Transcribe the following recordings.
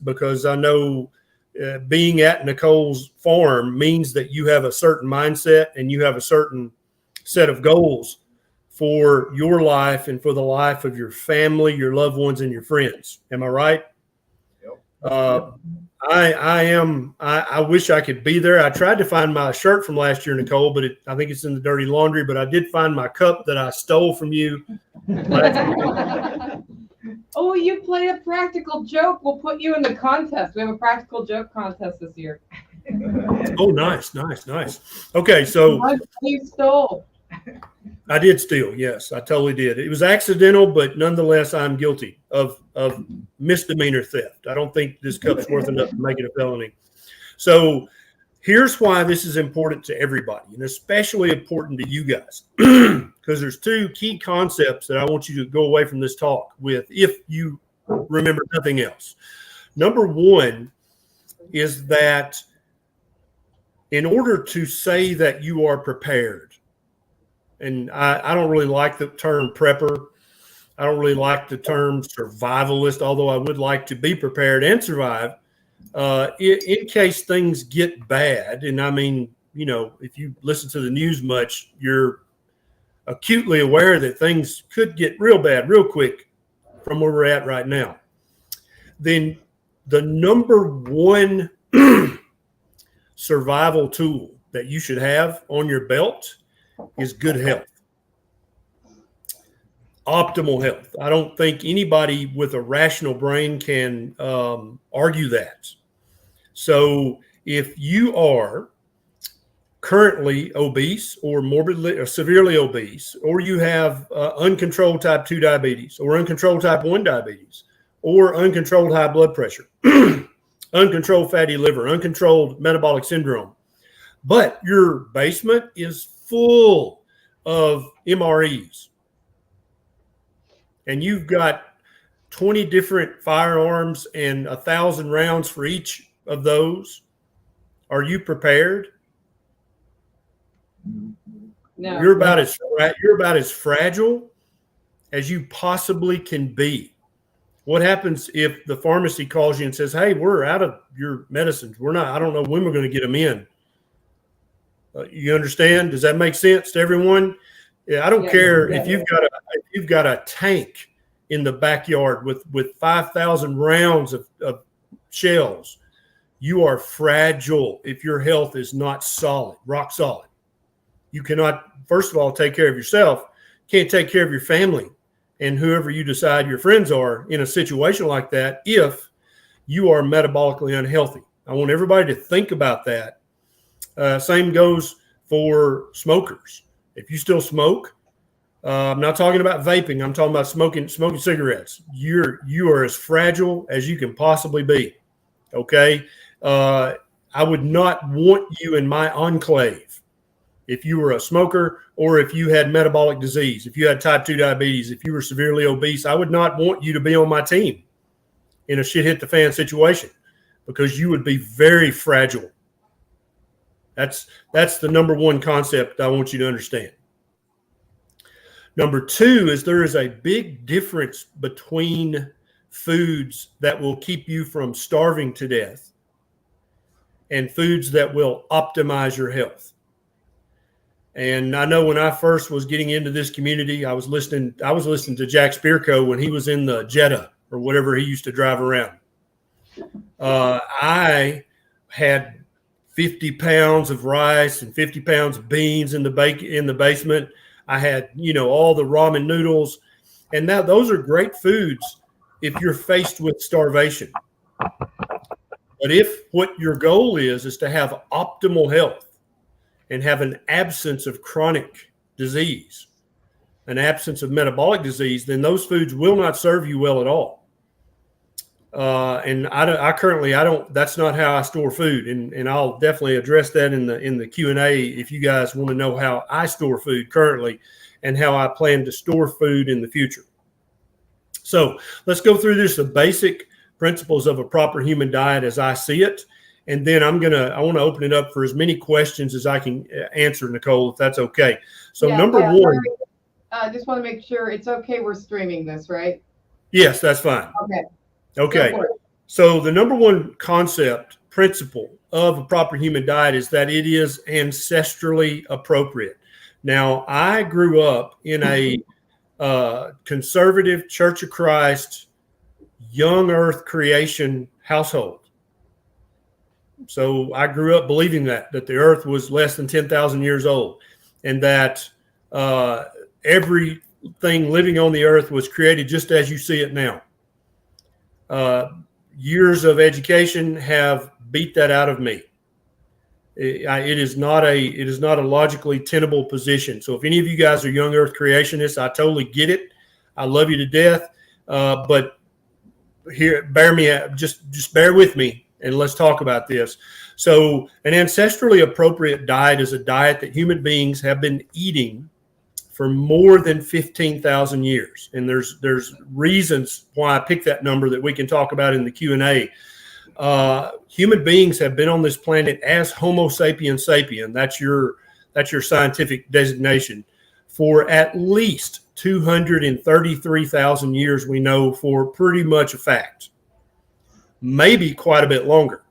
because I know being at Nicole's farm means that you have a certain mindset and you have a certain set of goals for your life and for the life of your family, your loved ones, and your friends. Am I right? Yep. I wish I could be there. I tried to find my shirt from last year, Nicole, but I think it's in the dirty laundry. But I did find my cup that I stole from you. Oh, you played a practical joke. We'll put you in the contest. We have a practical joke contest this year. Oh, nice. Okay, so you stole. I did steal. Yes, I totally did. It was accidental, but nonetheless, I'm guilty of misdemeanor theft. I don't think this cup's worth enough to make it a felony. So here's why this is important to everybody, and especially important to you guys, because there's two key concepts that I want you to go away from this talk with if you remember nothing else. Number one is that in order to say that you are prepared, and I don't really like the term prepper. I don't really like the term survivalist, although I would like to be prepared and survive in case things get bad. And I mean, you know, if you listen to the news much, you're acutely aware that things could get real bad real quick from where we're at right now. Then the number one survival tool that you should have on your belt is good health, optimal health. I don't think anybody with a rational brain can argue that. So if you are currently obese or morbidly or severely obese, or you have uncontrolled type 2 diabetes or uncontrolled type 1 diabetes or uncontrolled high blood pressure, uncontrolled fatty liver, uncontrolled metabolic syndrome, but your basement is full of MREs, and you've got 20 different firearms and 1,000 rounds for each of those, are you prepared? No. You're about as fragile as you possibly can be. What happens if the pharmacy calls you and says, "Hey, we're out of your medicines. I don't know when we're going to get them in." You understand? Does that make sense to everyone? Yeah, I don't care if you've got a tank in the backyard with 5,000 rounds of shells. You are fragile if your health is not solid, rock solid. You cannot, first of all, take care of yourself. Can't take care of your family and whoever you decide your friends are in a situation like that if you are metabolically unhealthy. I want everybody to think about that. Same goes for smokers. If you still smoke, I'm not talking about vaping. I'm talking about smoking cigarettes. You are as fragile as you can possibly be. Okay. I would not want you in my enclave if you were a smoker or if you had metabolic disease, if you had type 2 diabetes, if you were severely obese. I would not want you to be on my team in a shit hit the fan situation because you would be very fragile. That's the number one concept I want you to understand. Number two is there is a big difference between foods that will keep you from starving to death and foods that will optimize your health. And I know when I first was getting into this community, I was listening to Jack Spirko when he was in the Jetta or whatever he used to drive around. I had 50 pounds of rice and 50 pounds of beans in the basement. I had, all the ramen noodles. And now those are great foods if you're faced with starvation. But if what your goal is to have optimal health and have an absence of chronic disease, an absence of metabolic disease, then those foods will not serve you well at all. And I currently don't, that's not how I store food. And I'll definitely address that in the Q&A if you guys want to know how I store food currently and how I plan to store food in the future. So let's go through the basic principles of a proper human diet as I see it. And then I want to open it up for as many questions as I can answer, Nicole, if that's okay. So number one. I just want to make sure it's okay. We're streaming this, right? Yes, that's fine. Okay. Okay. So the number one principle of a proper human diet is that it is ancestrally appropriate. Now, I grew up in a conservative Church of Christ, young earth creation household. So I grew up believing that the earth was less than 10,000 years old, and that everything living on the earth was created just as you see it now. Years of education have beat that out of me. It is not a logically tenable position. So if any of you guys are young earth creationists, I totally get it. I love you to death. But here, just bear with me, and let's talk about this. So an ancestrally appropriate diet is a diet that human beings have been eating for more than 15,000 years. And there's reasons why I picked that number that we can talk about in the Q&A. Human beings have been on this planet as Homo sapiens sapien, that's your scientific designation, for at least 233,000 years, we know for pretty much a fact. Maybe quite a bit longer.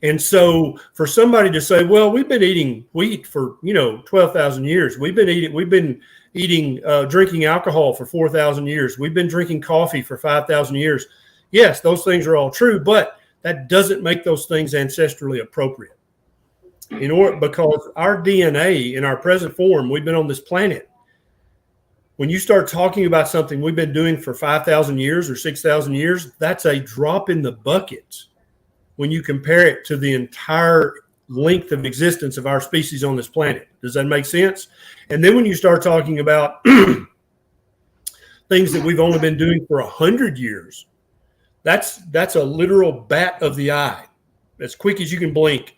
And so for somebody to say, well, we've been eating wheat for, 12,000 years. We've been drinking alcohol for 4,000 years. We've been drinking coffee for 5,000 years. Yes, those things are all true, but that doesn't make those things ancestrally appropriate. Because our DNA in our present form, we've been on this planet. When you start talking about something we've been doing for 5,000 years or 6,000 years, that's a drop in the bucket when you compare it to the entire length of existence of our species on this planet. Does that make sense? And then when you start talking about things that we've only been doing for 100 years, that's a literal bat of the eye. As quick as you can blink,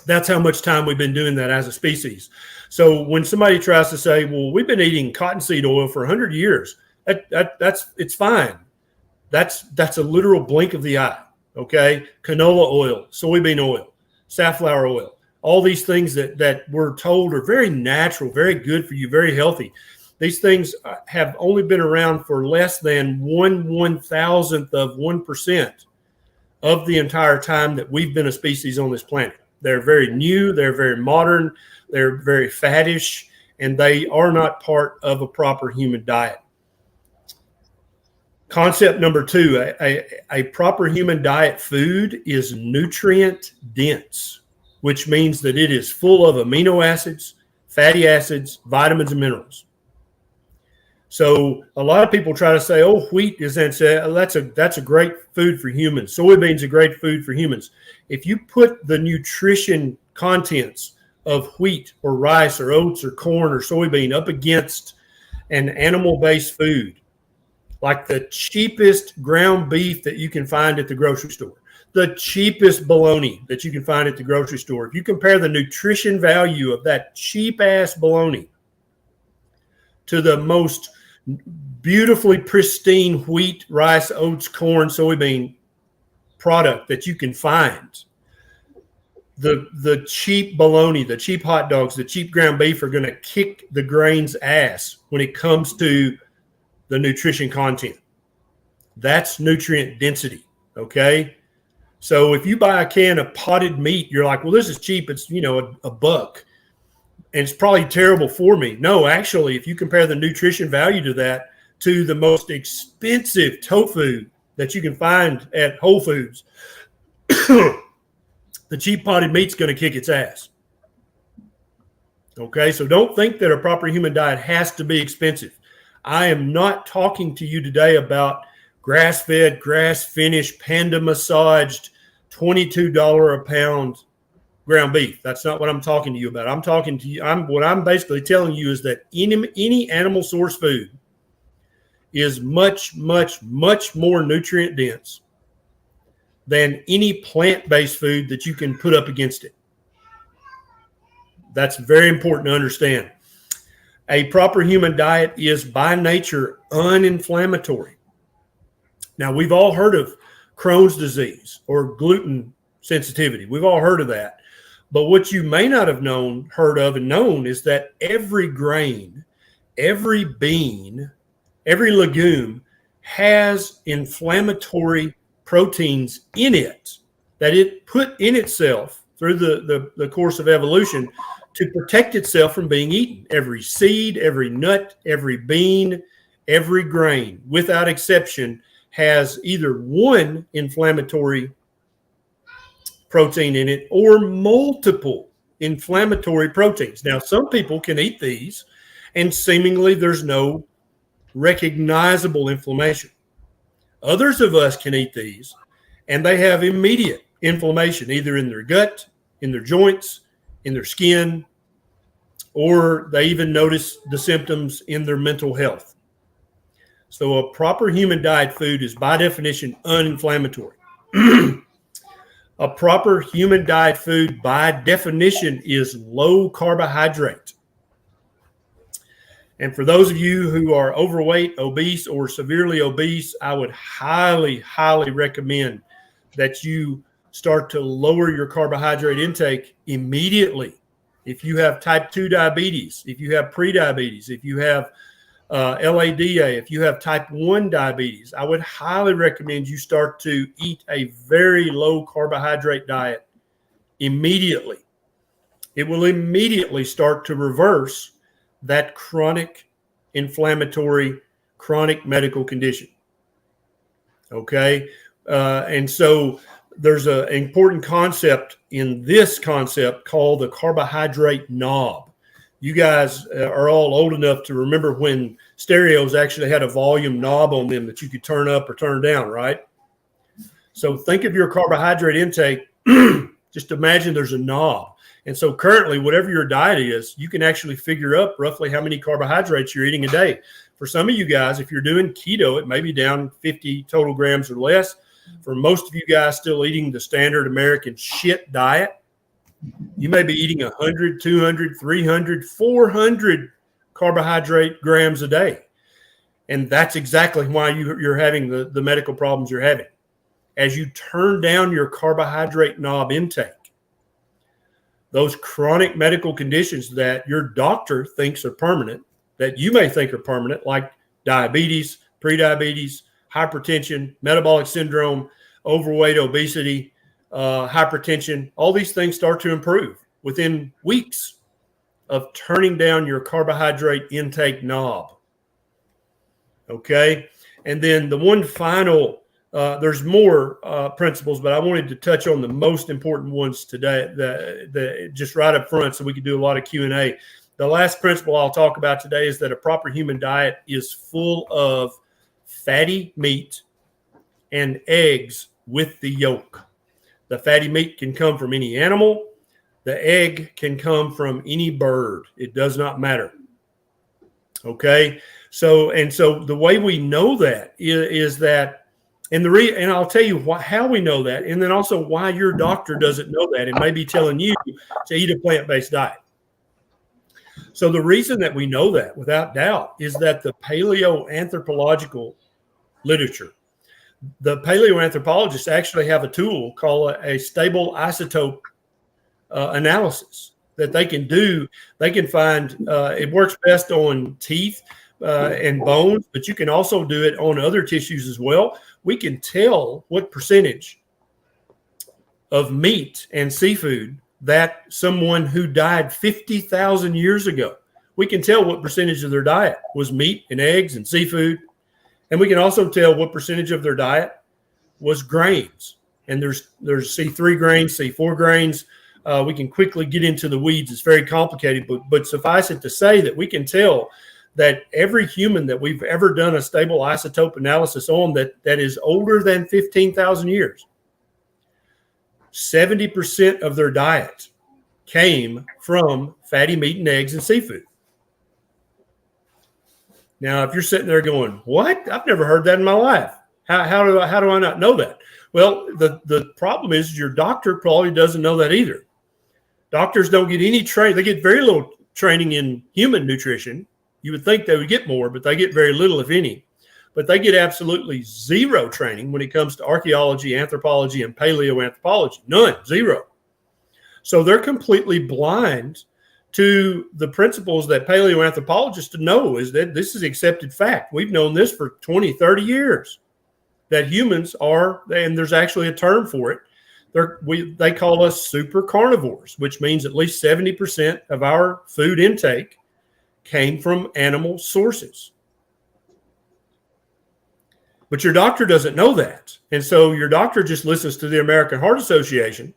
that's how much time we've been doing that as a species. So when somebody tries to say, well, we've been eating cottonseed oil for 100 years, it's fine. That's a literal blink of the eye. Okay, canola oil, soybean oil, safflower oil, all these things that we're told are very natural, very good for you, very healthy. These things have only been around for less than 1/1000th of 1% of the entire time that we've been a species on this planet. They're very new, they're very modern, they're very fattish, and they are not part of a proper human diet. Concept number 2, a proper human diet food is nutrient dense, which means that it is full of amino acids, fatty acids, vitamins, and minerals. So a lot of people try to say, oh, wheat is that's a great food for humans. Soybeans are great food for humans. If you put the nutrition contents of wheat or rice or oats or corn or soybean up against an animal-based food, like the cheapest ground beef that you can find at the grocery store, the cheapest bologna that you can find at the grocery store, if you compare the nutrition value of that cheap-ass bologna to the most beautifully pristine wheat, rice, oats, corn, soybean product that you can find, the cheap bologna, the cheap hot dogs, the cheap ground beef are going to kick the grain's ass when it comes to the nutrition content. That's nutrient density. Okay. So if you buy a can of potted meat, you're like, well, this is cheap. It's, a buck, and it's probably terrible for me. No, actually, if you compare the nutrition value to that to the most expensive tofu that you can find at Whole Foods, the cheap potted meat's going to kick its ass. Okay. So don't think that a proper human diet has to be expensive. I am not talking to you today about grass-fed, grass-finished, panda-massaged, $22 a pound ground beef. That's not what I'm talking to you about. I'm talking to you. What I'm basically telling you is that any animal source food is much, much, much more nutrient dense than any plant-based food that you can put up against it. That's very important to understand. A proper human diet is by nature uninflammatory. Now, we've all heard of Crohn's disease or gluten sensitivity. We've all heard of that. But what you may not have heard of is that every grain, every bean, every legume has inflammatory proteins in it that it put in itself through the course of evolution to protect itself from being eaten. Every seed, every nut, every bean, every grain, without exception, has either one inflammatory protein in it or multiple inflammatory proteins. Now, some people can eat these and seemingly there's no recognizable inflammation. Others of us can eat these and they have immediate inflammation, either in their gut, in their joints, in their skin, or they even notice the symptoms in their mental health. So a proper human diet food is by definition uninflammatory. A proper human diet food by definition is low carbohydrate. And for those of you who are overweight, obese, or severely obese, I would highly, highly recommend that you start to lower your carbohydrate intake immediately. If you have type 2 diabetes, if you have prediabetes, if you have LADA, if you have type 1 diabetes, I would highly recommend you start to eat a very low carbohydrate diet immediately. It will immediately start to reverse that chronic inflammatory, chronic medical condition. Okay. And so there's an important concept in this concept called the carbohydrate knob. You guys are all old enough to remember when stereos actually had a volume knob on them that you could turn up or turn down, right? So think of your carbohydrate intake. Just imagine there's a knob. And so currently, whatever your diet is, you can actually figure up roughly how many carbohydrates you're eating a day. For some of you guys, if you're doing keto, it may be down 50 total grams or less. For most of you guys still eating the standard American shit diet, you may be eating 100, 200, 300, 400 carbohydrate grams a day. And that's exactly why you're having the medical problems you're having. As you turn down your carbohydrate knob intake, those chronic medical conditions that your doctor thinks are permanent, that you may think are permanent, like diabetes, prediabetes, hypertension, metabolic syndrome, overweight, obesity, hypertension, all these things start to improve within weeks of turning down your carbohydrate intake knob. Okay. And then the one final, there's more principles, but I wanted to touch on the most important ones today, just right up front so we could do a lot of Q&A. The last principle I'll talk about today is that a proper human diet is full of fatty meat and eggs with the yolk. The fatty meat can come from any animal. The egg can come from any bird. It does not matter. Okay. So the way we know that is that, and I'll tell you how we know that, and then also why your doctor doesn't know that and may be telling you to eat a plant-based diet. So the reason that we know that, without doubt, is that the paleoanthropological literature, the paleoanthropologists actually have a tool called a stable isotope analysis that they can do. They can find it works best on teeth and bones, but you can also do it on other tissues as well. We can tell what percentage of meat and seafood that someone who died 50,000 years ago, we can tell what percentage of their diet was meat and eggs and seafood. And we can also tell what percentage of their diet was grains. And there's C3 grains, C4 grains. We can quickly get into the weeds. It's very complicated, but suffice it to say that we can tell that every human that we've ever done a stable isotope analysis on that is older than 15,000 years, 70% of their diet came from fatty meat and eggs and seafood. Now, if you're sitting there going, what? I've never heard that in my life. How do I not know that? Well, the problem is your doctor probably doesn't know that either. Doctors don't get any training. They get very little training in human nutrition. You would think they would get more, but they get very little, if any. But they get absolutely zero training when it comes to archaeology, anthropology, and paleoanthropology. None, zero. So they're completely blind to the principles that paleoanthropologists know is that this is accepted fact. We've known this for 20, 30 years, that humans are, and there's actually a term for it, they call us super carnivores, which means at least 70% of our food intake came from animal sources. But your doctor doesn't know that. And so your doctor just listens to the American Heart Association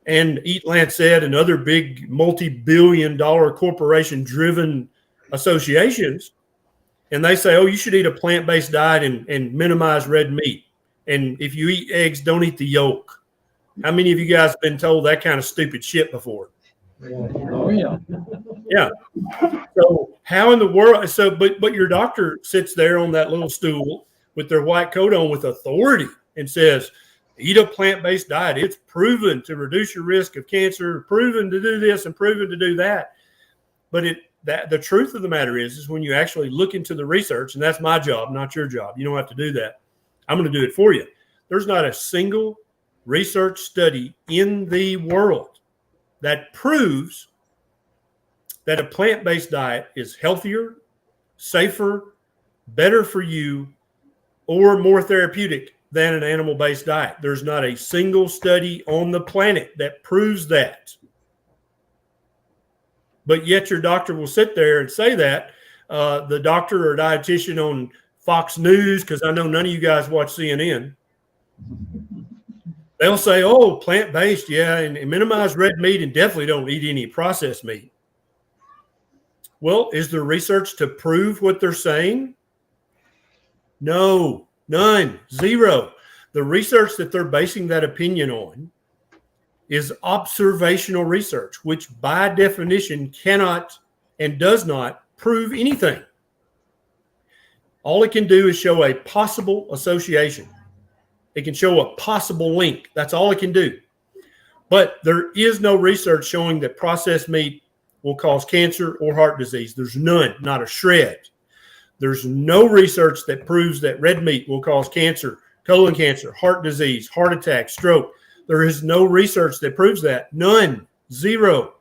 and Eat Lancet and other big multi-billion-dollar corporation-driven associations. And they say, oh, you should eat a plant-based diet and minimize red meat. And if you eat eggs, don't eat the yolk. How many of you guys have been told that kind of stupid shit before? Oh, yeah. Yeah. So how in the world? So, but your doctor sits there on that little stool with their white coat on with authority and says, eat a plant-based diet. It's proven to reduce your risk of cancer, proven to do this and proven to do that. But the truth of the matter is when you actually look into the research, and that's my job, not your job. You don't have to do that. I'm going to do it for you. There's not a single research study in the world that proves that a plant-based diet is healthier, safer, better for you, or more therapeutic than an animal-based diet. There's not a single study on the planet that proves that. But yet your doctor will sit there and say that. The doctor or dietitian on Fox News, because I know none of you guys watch CNN, they'll say, oh, plant-based, yeah, and minimize red meat and definitely don't eat any processed meat. Well, is there research to prove what they're saying? No, none, zero. The research that they're basing that opinion on is observational research, which by definition cannot and does not prove anything. All it can do is show a possible association. It can show a possible link. That's all it can do. But there is no research showing that processed meat will cause cancer or heart disease. There's none, not a shred. There's no research that proves that red meat will cause cancer, colon cancer, heart disease, heart attack, stroke. There is no research that proves that. None. Zero.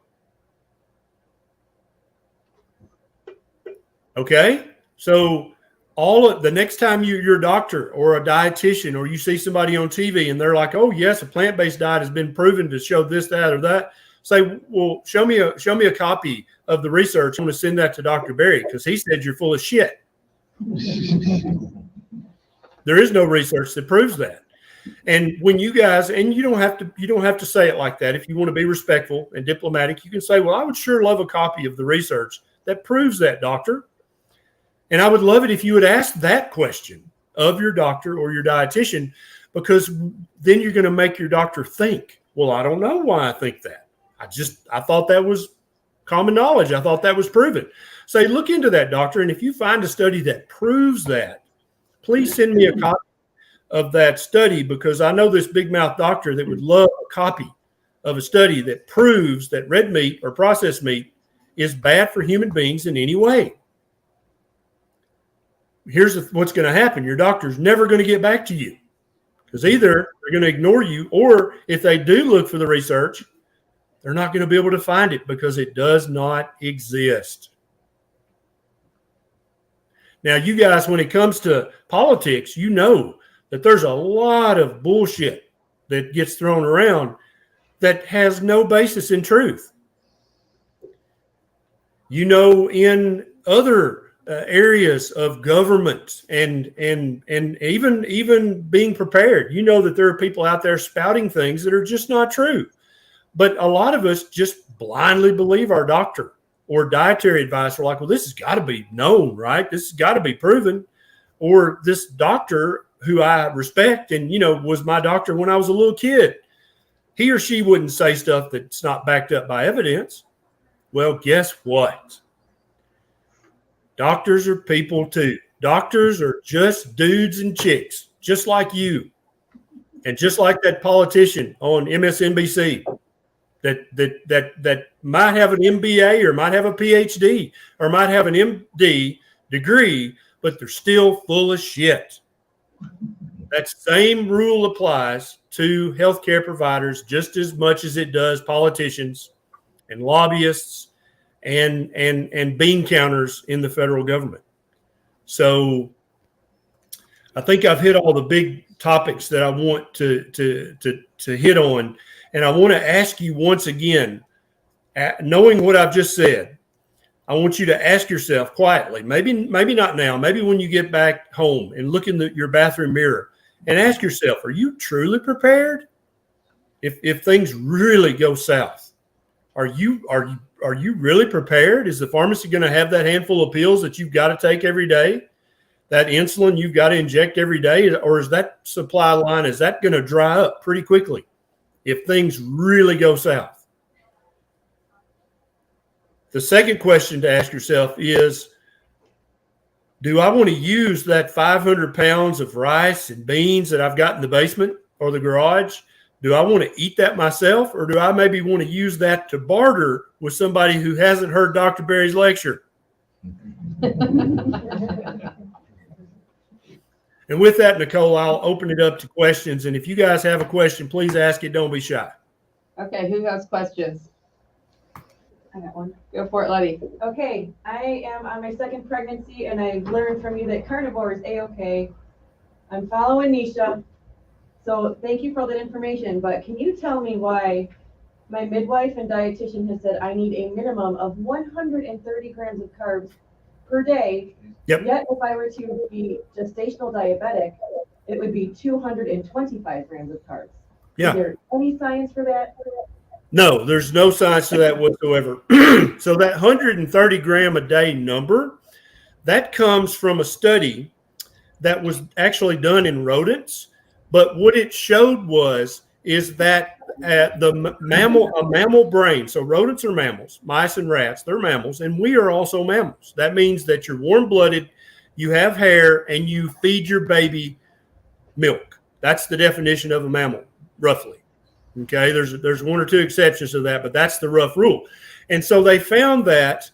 Okay? So the next time you're a doctor or a dietitian or you see somebody on TV and they're like, oh, yes, a plant-based diet has been proven to show this, that, or that, say, well, show me a copy of the research. I'm going to send that to Dr. Berry because he said you're full of shit. There is no research that proves that. And when you guys, and you don't have to say it like that. If you want to be respectful and diplomatic, you can say, well, I would sure love a copy of the research that proves that, doctor. And I would love it if you would ask that question of your doctor or your dietitian, because then you're going to make your doctor think, well, I don't know why I think that. I thought that was common knowledge. I thought that was proven. Say, look into that, doctor. And if you find a study that proves that, please send me a copy of that study, because I know this big mouth doctor that would love a copy of a study that proves that red meat or processed meat is bad for human beings in any way. Here's what's going to happen. Your doctor's never going to get back to you, because either they're going to ignore you, or if they do look for the research, they're not going to be able to find it because it does not exist. Now, you guys, when it comes to politics, you know that there's a lot of bullshit that gets thrown around that has no basis in truth. You know, in other areas of government and even being prepared, you know that there are people out there spouting things that are just not true. But a lot of us just blindly believe our doctor or dietary advice. We're like, well, this has got to be known, right? This has got to be proven. Or this doctor who I respect and, was my doctor when I was a little kid, he or she wouldn't say stuff that's not backed up by evidence. Well, guess what? Doctors are people too. Doctors are just dudes and chicks, just like you. And just like that politician on MSNBC that might have an MBA or might have a PhD or might have an MD degree, but they're still full of shit. That same rule applies to healthcare providers just as much as it does politicians and lobbyists and bean counters in the federal government. So I think I've hit all the big topics that I want to hit on. And I want to ask you once again, knowing what I've just said, I want you to ask yourself quietly, maybe not now, maybe when you get back home and look in your bathroom mirror and ask yourself, are you truly prepared? If things really go south, are you really prepared? Is the pharmacy going to have that handful of pills that you've got to take every day? That insulin you've got to inject every day? Or is that supply line, is that going to dry up pretty quickly if things really go south? The second question to ask yourself is, do I want to use that 500 pounds of rice and beans that I've got in the basement or the garage? Do I want to eat that myself, or do I maybe want to use that to barter with somebody who hasn't heard Dr. Berry's lecture? And with that, Nicole, I'll open it up to questions. And if you guys have a question, please ask it. Don't be shy. Okay, who has questions? I got one. Go for it, Letty. Okay, I am on my second pregnancy, and I've learned from you that carnivore is A-okay. I'm following Nisha, so thank you for all that information, but can you tell me why my midwife and dietitian has said I need a minimum of 130 grams of carbs per day? Yep. Yet if I were to be gestational diabetic, it would be 225 grams of carbs. Yeah. Is there any science for that? No, there's no science to that whatsoever. So that 130 gram a day number, that comes from a study that was actually done in rodents. But what it showed is that a mammal brain, so rodents are mammals, mice and rats, they're mammals, and we are also mammals. That means that you're warm-blooded, you have hair, and you feed your baby milk. That's the definition of a mammal, roughly. Okay, there's one or two exceptions to that, but that's the rough rule. And so they found that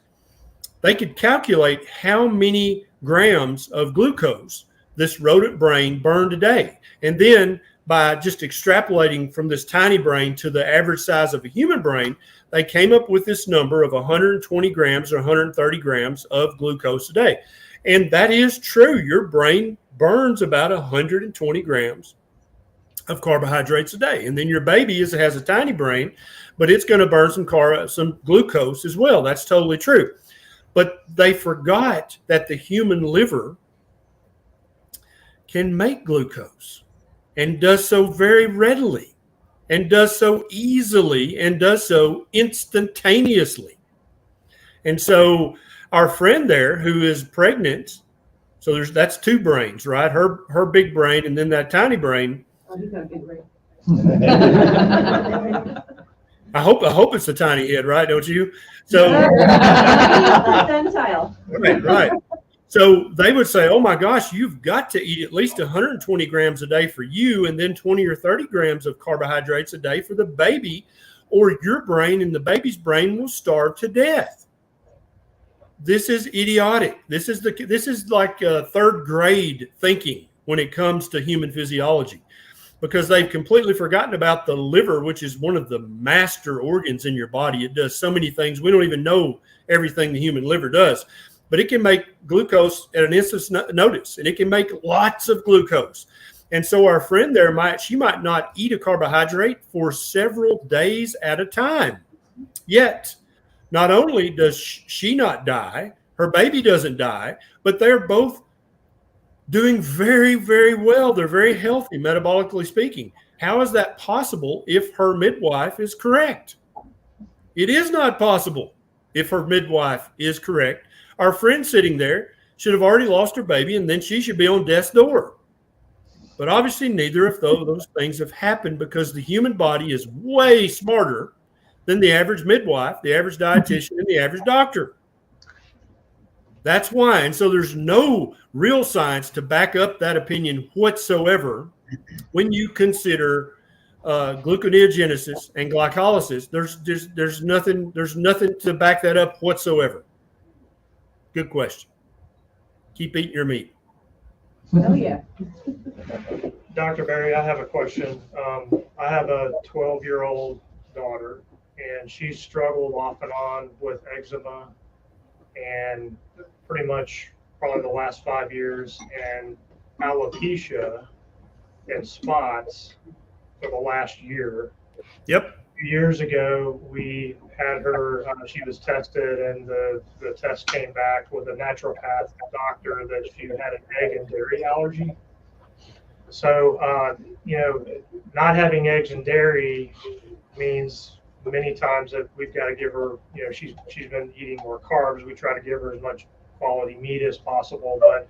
they could calculate how many grams of glucose this rodent brain burned a day. And then by just extrapolating from this tiny brain to the average size of a human brain, they came up with this number of 120 grams or 130 grams of glucose a day. And that is true. Your brain burns about 120 grams of carbohydrates a day. And then your baby has a tiny brain, but it's going to burn some glucose as well. That's totally true. But they forgot that the human liver can make glucose and does so very readily and does so easily and does so instantaneously. And so our friend there who is pregnant, so that's two brains, right? Her big brain and then that tiny brain. Oh, he's got a big brain. I hope it's a tiny head, right? Don't you? So right. So they would say, oh my gosh, you've got to eat at least 120 grams a day for you, and then 20 or 30 grams of carbohydrates a day for the baby, or your brain and the baby's brain will starve to death. This is idiotic. This is like third grade thinking when it comes to human physiology, because they've completely forgotten about the liver, which is one of the master organs in your body. It does so many things. We don't even know everything the human liver does, but it can make glucose at an instant's notice, and it can make lots of glucose. And so our friend there might not eat a carbohydrate for several days at a time. Yet, not only does she not die, her baby doesn't die, but they're both doing very, very well. They're very healthy, metabolically speaking. How is that possible if her midwife is correct? It is not possible if her midwife is correct. Our friend sitting there should have already lost her baby, and then she should be on death's door. But obviously neither of those things have happened, because the human body is way smarter than the average midwife, the average dietitian, and the average doctor. That's why. And so there's no real science to back up that opinion whatsoever when you consider gluconeogenesis and glycolysis. There's nothing to back that up whatsoever. Good question. Keep eating your meat. Oh, yeah. Dr. Berry, I have a question. I have a 12-year-old daughter, and she's struggled off and on with eczema, and pretty much probably the last 5 years, and alopecia and spots for the last year. Yep. Years ago, we had her, she was tested, and the test came back with a naturopath doctor that she had an egg and dairy allergy. So, not having eggs and dairy means many times that we've got to give her, she's been eating more carbs. We try to give her as much quality meat as possible, but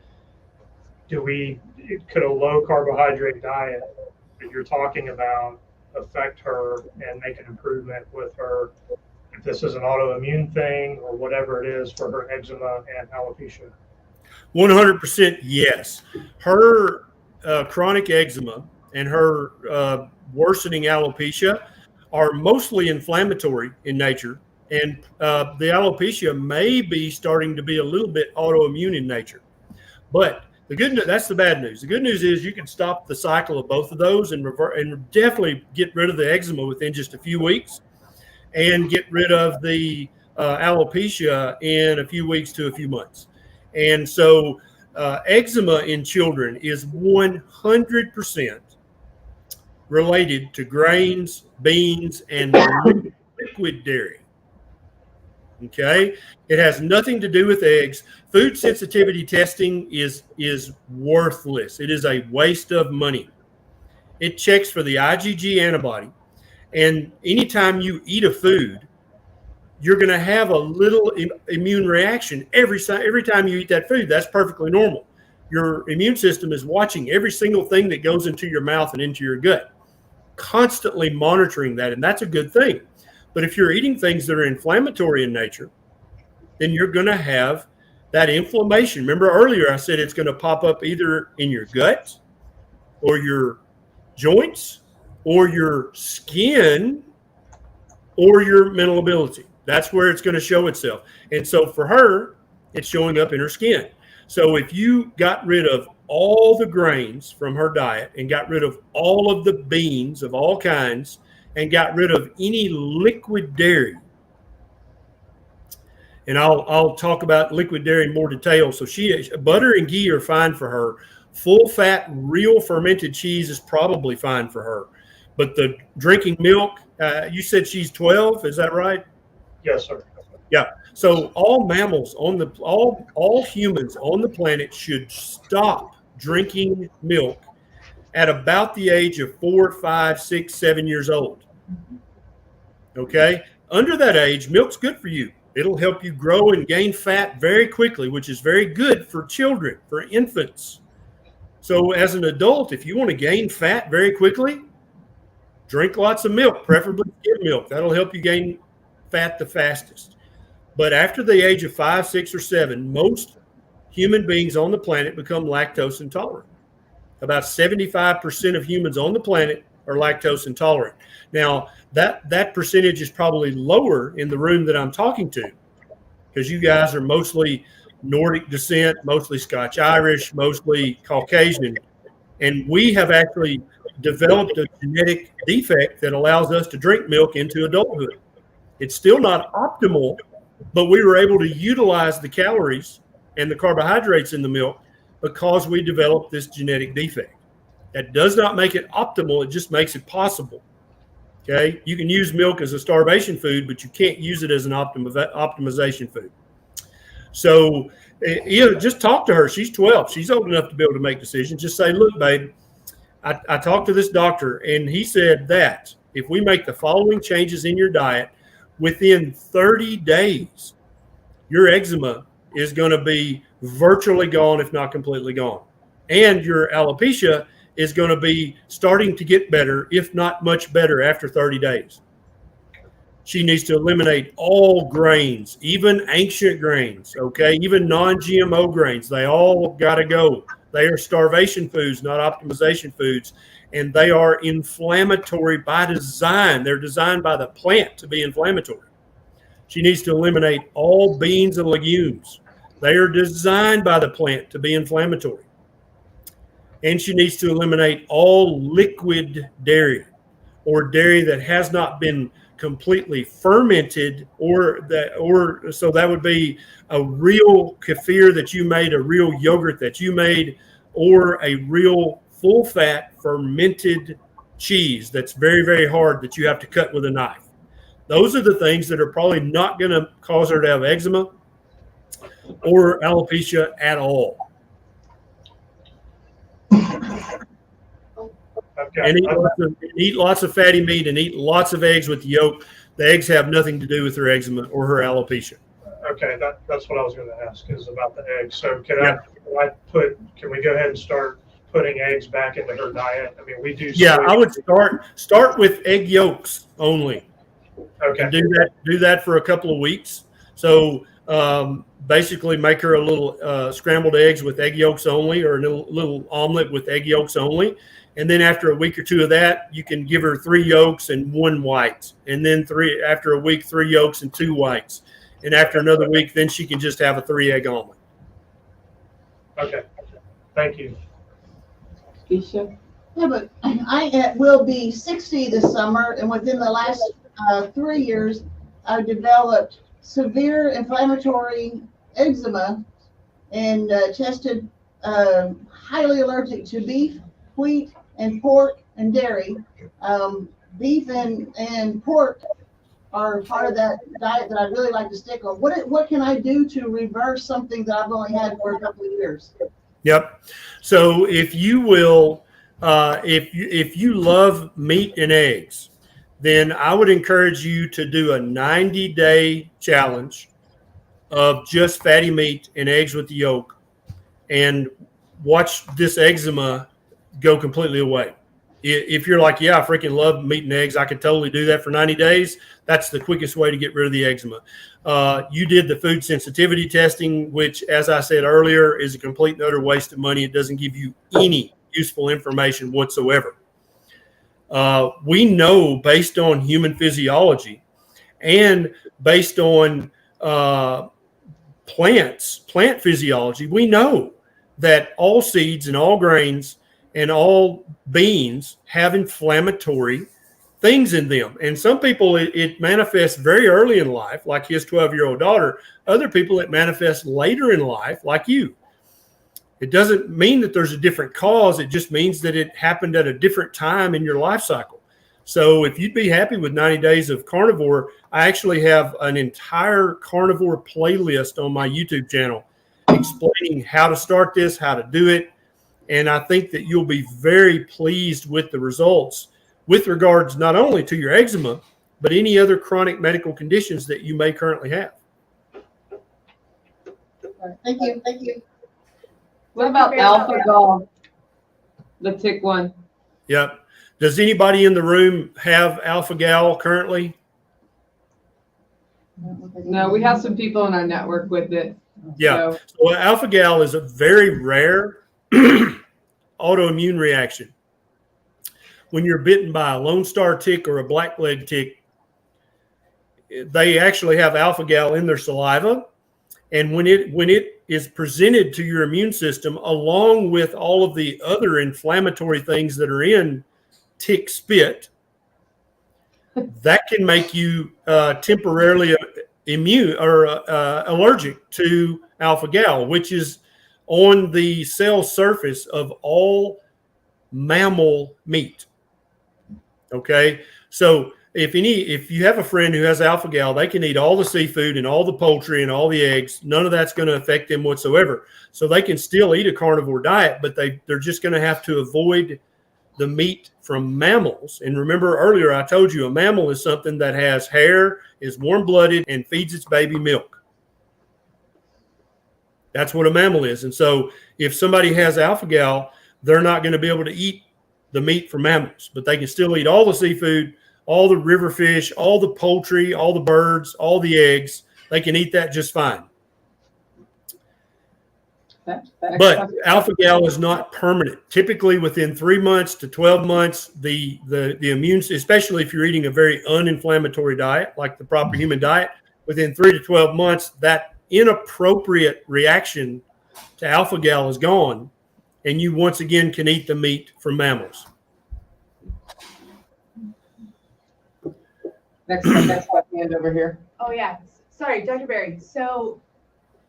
could a low carbohydrate diet that you're talking about affect her and make an improvement with her, if this is an autoimmune thing or whatever it is for her eczema and alopecia? 100% yes. Her chronic eczema and her worsening alopecia are mostly inflammatory in nature, and the alopecia may be starting to be a little bit autoimmune in nature. But the good news, that's the bad news. The good news is you can stop the cycle of both of those and definitely get rid of the eczema within just a few weeks, and get rid of the alopecia in a few weeks to a few months. And so eczema in children is 100% related to grains, beans, and liquid dairy. Okay, it has nothing to do with eggs. Food sensitivity testing is worthless. It is a waste of money. It checks for the IgG antibody, and anytime you eat a food, you're going to have a little immune reaction every time you eat that food. That's perfectly normal. Your immune system is watching every single thing that goes into your mouth and into your gut, constantly monitoring that, and that's a good thing. But if you're eating things that are inflammatory in nature, then you're going to have that inflammation. Remember earlier I said it's going to pop up either in your gut or your joints or your skin or your mental ability. That's where it's going to show itself. And so for her, it's showing up in her skin. So if you got rid of all the grains from her diet and got rid of all of the beans of all kinds and got rid of any liquid dairy, and I'll talk about liquid dairy in more detail. So butter and ghee are fine for her. Full fat, real fermented cheese is probably fine for her. But the drinking milk, you said she's 12, is that right? Yes, sir. Yeah. So all mammals all humans on the planet should stop drinking milk at about the age of 4, 5, 6, 7 years old. Okay. Under that age, milk's good for you. It'll help you grow and gain fat very quickly, which is very good for children, for infants. So as an adult, if you want to gain fat very quickly, drink lots of milk, preferably skim milk. That'll help you gain fat the fastest. But after the age of 5, 6, or 7, most human beings on the planet become lactose intolerant. About 75% of humans on the planet are lactose intolerant. Now, that percentage is probably lower in the room that I'm talking to, because you guys are mostly Nordic descent, mostly Scotch-Irish, mostly Caucasian. And we have actually developed a genetic defect that allows us to drink milk into adulthood. It's still not optimal, but we were able to utilize the calories and the carbohydrates in the milk because we developed this genetic defect. That does not make it optimal. It just makes it possible. Okay. You can use milk as a starvation food, but you can't use it as an optimization food. So, just talk to her. She's 12. She's old enough to be able to make decisions. Just say, look, babe, I talked to this doctor, and he said that if we make the following changes in your diet, within 30 days, your eczema is going to be virtually gone, if not completely gone. And your alopecia is going to be starting to get better, if not much better, after 30 days. She needs to eliminate all grains, even ancient grains, okay, even non-GMO grains. They all got to go. They are starvation foods, not optimization foods, and they are inflammatory by design. They're designed by the plant to be inflammatory. She needs to eliminate all beans and legumes. They are designed by the plant to be inflammatory. And she needs to eliminate all liquid dairy, or dairy that has not been completely fermented, or so that would be a real kefir that you made, a real yogurt that you made, or a real full fat fermented cheese that's very, very hard that you have to cut with a knife. Those are the things that are probably not going to cause her to have eczema or alopecia at all. Okay. And eat lots of fatty meat and eat lots of eggs with the yolk. The eggs have nothing to do with her eczema or her alopecia. Okay, that's what I was going to ask, is about the eggs. So can we go ahead and start putting eggs back into her diet? I mean, we do. Yeah, I would start with egg yolks only. Okay. And do that for a couple of weeks. So basically make her a little scrambled eggs with egg yolks only, or a little omelet with egg yolks only. And then after a week or two of that, you can give her 3 yolks and 1 white. And then after a week, 3 yolks and 2 whites. And after another week, then she can just have a 3-egg omelet. Okay. Thank you. Keisha? Yeah, but I will be 60 this summer, and within the last 3 years, I've developed severe inflammatory eczema and tested highly allergic to beef, wheat, and pork and dairy. Beef and pork are part of that diet that I'd really like to stick on. What can I do to reverse something that I've only had for a couple of years? Yep. So if you will, if you love meat and eggs, then I would encourage you to do a 90-day challenge of just fatty meat and eggs with the yolk, and watch this eczema go completely away. If you're like, yeah, I freaking love meat and eggs, I could totally do that for 90 days. That's the quickest way to get rid of the eczema. You did the food sensitivity testing, which, as I said earlier, is a complete and utter waste of money. It doesn't give you any useful information whatsoever. We know, based on human physiology and based on plant physiology, we know that all seeds and all grains and all beans have inflammatory things in them. And some people, it manifests very early in life, like his 12-year-old daughter. Other people, it manifests later in life, like you. It doesn't mean that there's a different cause. It just means that it happened at a different time in your life cycle. So if you'd be happy with 90 days of carnivore, I actually have an entire carnivore playlist on my YouTube channel explaining how to start this, how to do it. And I think that you'll be very pleased with the results with regards not only to your eczema, but any other chronic medical conditions that you may currently have. Thank you. Thank you. What about alpha gal? The tick one. Yep. Does anybody in the room have alpha gal currently? No, we have some people in our network with it. Yeah. So alpha gal is a very rare autoimmune reaction. When you're bitten by a Lone Star tick or a blackleg tick, they actually have alpha gal in their saliva. And when it is presented to your immune system, along with all of the other inflammatory things that are in tick spit, that can make you temporarily immune or allergic to alpha gal, which is on the cell surface of all mammal meat. Okay, so if you have a friend who has alpha gal, they can eat all the seafood and all the poultry and all the eggs. None of that's going to affect them whatsoever. So they can still eat a carnivore diet, but they're just going to have to avoid the meat from mammals. And remember earlier, I told you a mammal is something that has hair, is warm-blooded, and feeds its baby milk. That's what a mammal is. And so if somebody has alpha gal, they're not going to be able to eat the meat from mammals, but they can still eat all the seafood, all the river fish, all the poultry, all the birds, all the eggs. They can eat that just fine. But alpha gal is not permanent. Typically within 3 months to 12 months, the immune, especially if you're eating a very uninflammatory diet, like the proper human diet, within 3 to 12 months, that inappropriate reaction to alpha gal is gone, and you once again can eat the meat from mammals. Next hand over here. Oh yeah, sorry, Dr. Berry. So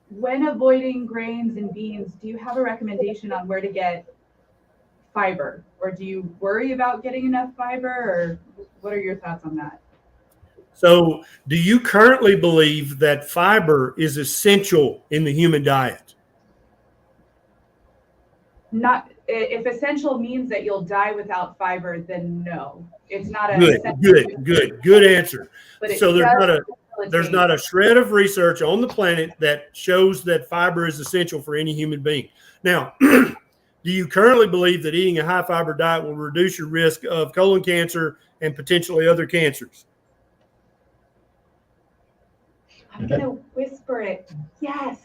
when avoiding grains and beans, do you have a recommendation on where to get fiber? Or do you worry about getting enough fiber, or what are your thoughts on that? So do you currently believe that fiber is essential in the human diet? Not if essential means that you'll die without fiber, then no. It's not a Good answer. But it So there's does not a shred of research on the planet that shows that fiber is essential for any human being. Now, do you currently believe that eating a high fiber diet will reduce your risk of colon cancer and potentially other cancers? I'm gonna whisper it. Yes.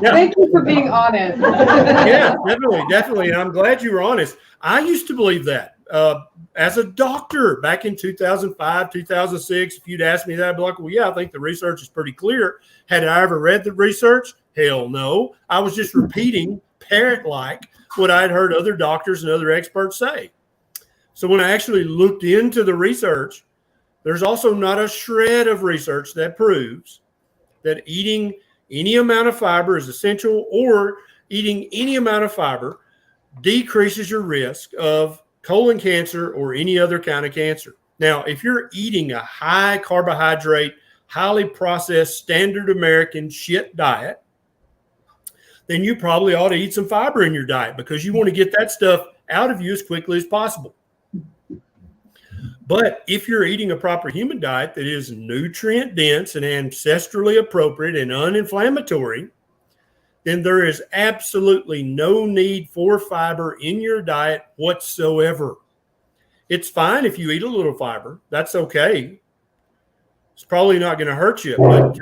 Thank you for being honest. Yeah, definitely. And I'm glad you were honest. I used to believe that as a doctor back in 2005, 2006. If you'd asked me that, I'd be like, well, yeah, I think the research is pretty clear. Had I ever read the research? Hell no. I was just repeating parrot-like what I'd heard other doctors and other experts say. So when I actually looked into the research, there's also not a shred of research that proves that eating any amount of fiber is essential, or eating any amount of fiber decreases your risk of colon cancer or any other kind of cancer. Now, if you're eating a high carbohydrate, highly processed, standard American shit diet, then you probably ought to eat some fiber in your diet, because you want to get that stuff out of you as quickly as possible. But if you're eating a proper human diet that is nutrient dense and ancestrally appropriate and uninflammatory, then there is absolutely no need for fiber in your diet whatsoever. It's fine if you eat a little fiber. That's okay. It's probably not going to hurt you. But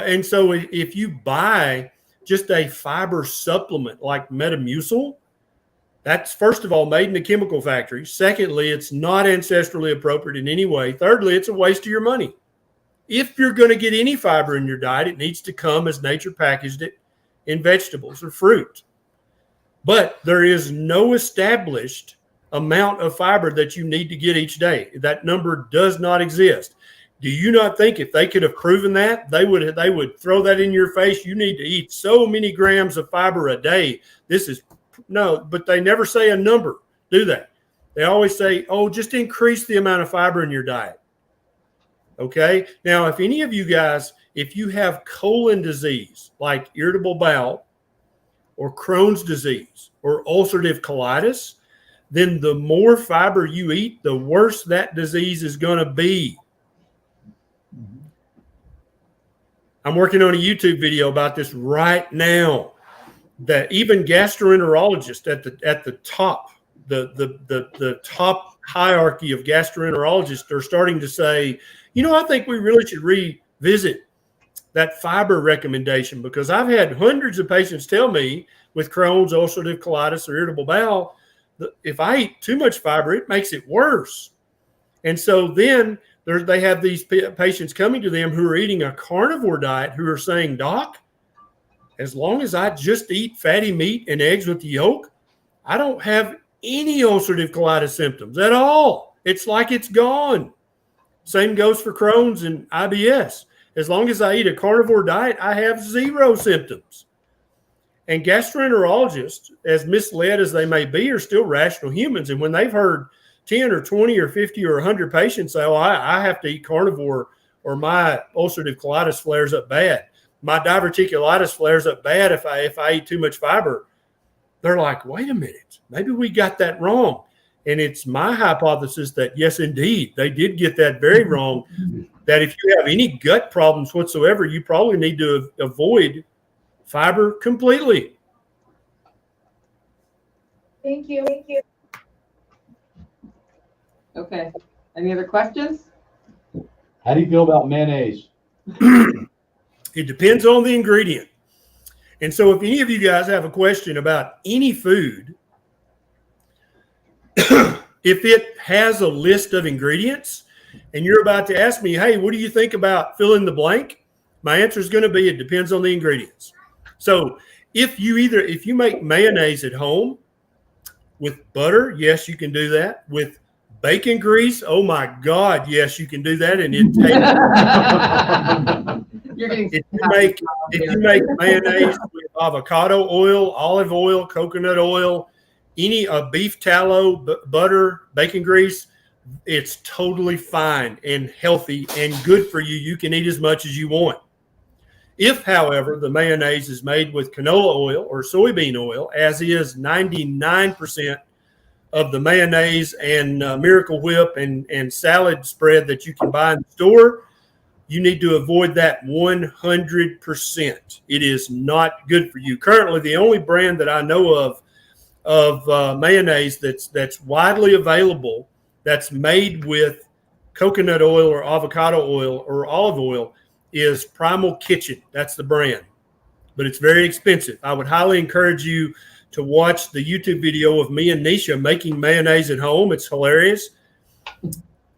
and so if you buy just a fiber supplement like Metamucil, that's, first of all, made in a chemical factory. Secondly, it's not ancestrally appropriate in any way. Thirdly, it's a waste of your money. If you're going to get any fiber in your diet, it needs to come as nature packaged it in vegetables or fruit. But there is no established amount of fiber that you need to get each day. That number does not exist. Do you not think if they could have proven that, they would throw that in your face? You need to eat so many grams of fiber a day. No, but they never say a number, do they? They always say, oh, just increase the amount of fiber in your diet. Okay? Now, if any of you guys, if you have colon disease, like irritable bowel or Crohn's disease or ulcerative colitis, then the more fiber you eat, the worse that disease is going to be. I'm working on a YouTube video about this right now. That even gastroenterologists at the top, the top hierarchy of gastroenterologists are starting to say, I think we really should revisit that fiber recommendation, because I've had hundreds of patients tell me with Crohn's, ulcerative colitis, or irritable bowel, that if I eat too much fiber, it makes it worse. And so then they have these patients coming to them who are eating a carnivore diet who are saying, Doc, as long as I just eat fatty meat and eggs with the yolk, I don't have any ulcerative colitis symptoms at all. It's like it's gone. Same goes for Crohn's and IBS. As long as I eat a carnivore diet, I have zero symptoms. And gastroenterologists, as misled as they may be, are still rational humans. And when they've heard 10 or 20 or 50 or 100 patients say, oh, I have to eat carnivore or my ulcerative colitis flares up bad, my diverticulitis flares up bad if I eat too much fiber, they're like, wait a minute, maybe we got that wrong. And it's my hypothesis that, yes, indeed, they did get that very wrong, that if you have any gut problems whatsoever, you probably need to avoid fiber completely. Thank you. Okay. Any other questions? How do you feel about mayonnaise? It depends on the ingredient. And so if any of you guys have a question about any food, if it has a list of ingredients and you're about to ask me, hey, what do you think about fill in the blank? My answer is going to be, it depends on the ingredients. So if you make mayonnaise at home with butter, yes, you can do that. With Bacon grease, oh my God, yes, you can do that, and it tastes. You're getting If you make mayonnaise with avocado oil, olive oil, coconut oil, any beef tallow, butter, bacon grease, it's totally fine and healthy and good for you. You can eat as much as you want. If, however, the mayonnaise is made with canola oil or soybean oil, as is 99% of the mayonnaise and Miracle Whip and salad spread that you can buy in the store, you need to avoid that 100%. It is not good for you. Currently, the only brand that I know of mayonnaise that's widely available that's made with coconut oil or avocado oil or olive oil is Primal Kitchen. That's the brand, but it's very expensive. I would highly encourage you to watch the YouTube video of me and Nisha making mayonnaise at home. It's hilarious.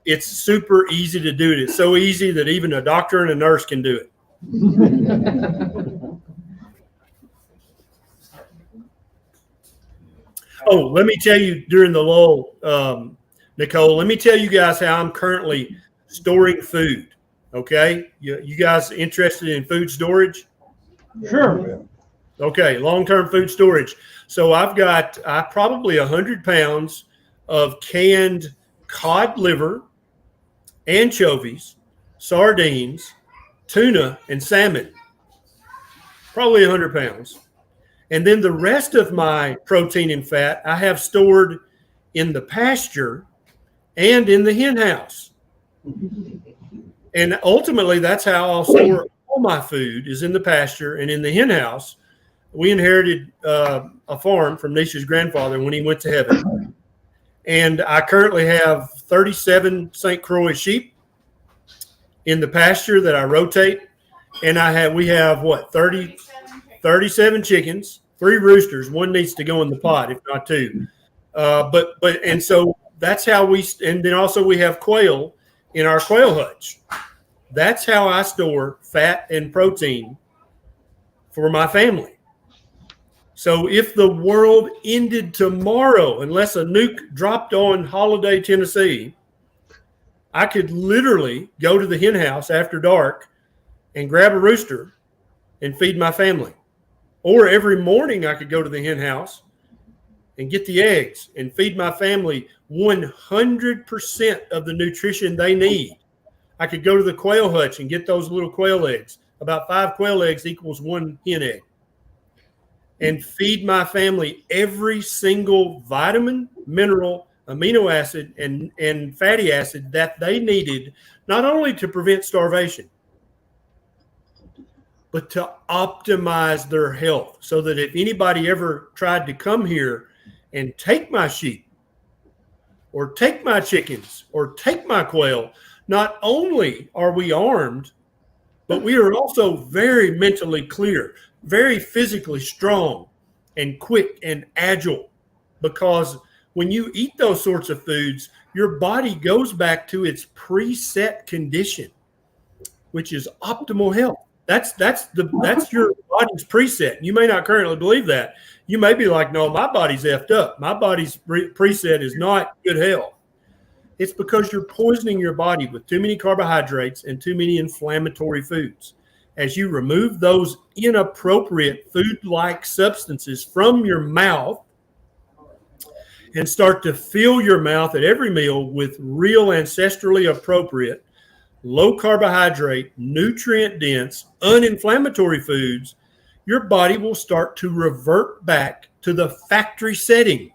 It's super easy to do it. It's so easy that even a doctor and a nurse can do it. Oh, let me tell you during the lull, Nicole, let me tell you guys how I'm currently storing food. Okay. You guys interested in food storage? Sure. Okay. Long-term food storage. So I've got probably 100 pounds of canned cod liver, anchovies, sardines, tuna, and salmon. Probably 100 pounds. And then the rest of my protein and fat I have stored in the pasture and in the hen house. And ultimately, that's how I'll store all my food, is in the pasture and in the hen house. We inherited a farm from Nisha's grandfather when he went to heaven. And I currently have 37 St. Croix sheep in the pasture that I rotate. And we have 37 chickens, 3 roosters. One needs to go in the pot, if not 2. And so that's how and then also we have quail in our quail hutch. That's how I store fat and protein for my family. So if the world ended tomorrow, unless a nuke dropped on Holiday, Tennessee, I could literally go to the hen house after dark and grab a rooster and feed my family. Or every morning I could go to the hen house and get the eggs and feed my family 100% of the nutrition they need. I could go to the quail hutch and get those little quail eggs. About 5 quail eggs equals 1 hen egg. And feed my family every single vitamin, mineral, amino acid, and fatty acid that they needed, not only to prevent starvation, but to optimize their health, so that if anybody ever tried to come here and take my sheep or take my chickens or take my quail, not only are we armed, but we are also very mentally clear, very physically strong and quick and agile, because when you eat those sorts of foods, your body goes back to its preset condition, which is optimal health. That's your body's preset. You may not currently believe that. You may be like, no, my body's effed up. My body's preset is not good health. It's because you're poisoning your body with too many carbohydrates and too many inflammatory foods. As you remove those inappropriate food-like substances from your mouth and start to fill your mouth at every meal with real ancestrally appropriate, low carbohydrate, nutrient dense, uninflammatory foods, your body will start to revert back to the factory setting,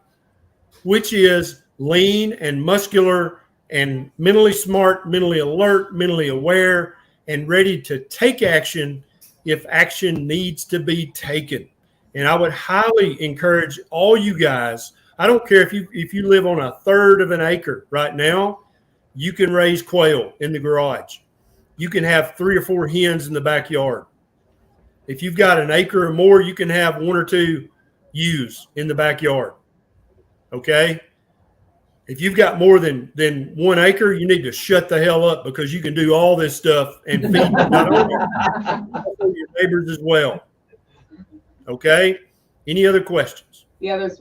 which is lean and muscular and mentally smart, mentally alert, mentally aware, and ready to take action if action needs to be taken. And I would highly encourage all you guys, I don't care if you live on 1/3 of an acre right now, you can raise quail in the garage. You can have 3 or 4 hens in the backyard. If you've got an acre or more, you can have 1 or 2 ewes in the backyard. Okay? If you've got more than 1 acre, you need to shut the hell up, because you can do all this stuff and feed not only your neighbors as well. Okay? Any other questions? The others.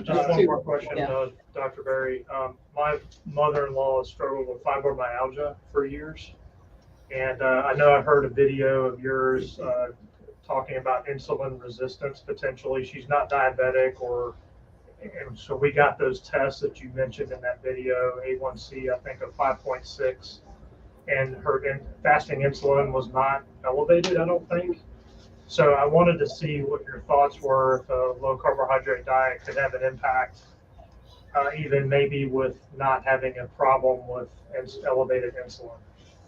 Just one more question, Yeah. Dr. Berry. My mother-in-law has struggled with fibromyalgia for years. And I know I heard a video of yours talking about insulin resistance potentially. She's not diabetic and so we got those tests that you mentioned in that video, A1C, I think of 5.6. And her fasting insulin was not elevated, I don't think. So I wanted to see what your thoughts were if a low carbohydrate diet could have an impact, even maybe with not having a problem with elevated insulin.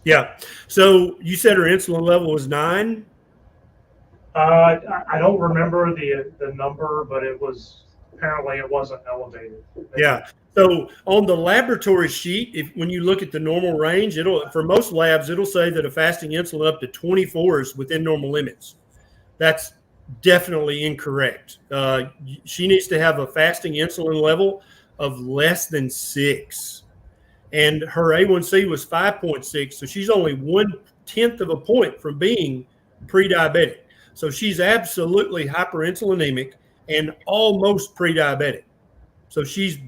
Yeah. So you said her insulin level was 9? I don't remember the number, but apparently it wasn't elevated. Yeah. So on the laboratory sheet, when you look at the normal range, for most labs, it'll say that a fasting insulin up to 24 is within normal limits. That's definitely incorrect. She needs to have a fasting insulin level of less than 6. And her A1C was 5.6. So she's only 1/10 of a point from being pre-diabetic. So she's absolutely hyperinsulinemic and almost pre-diabetic. So she's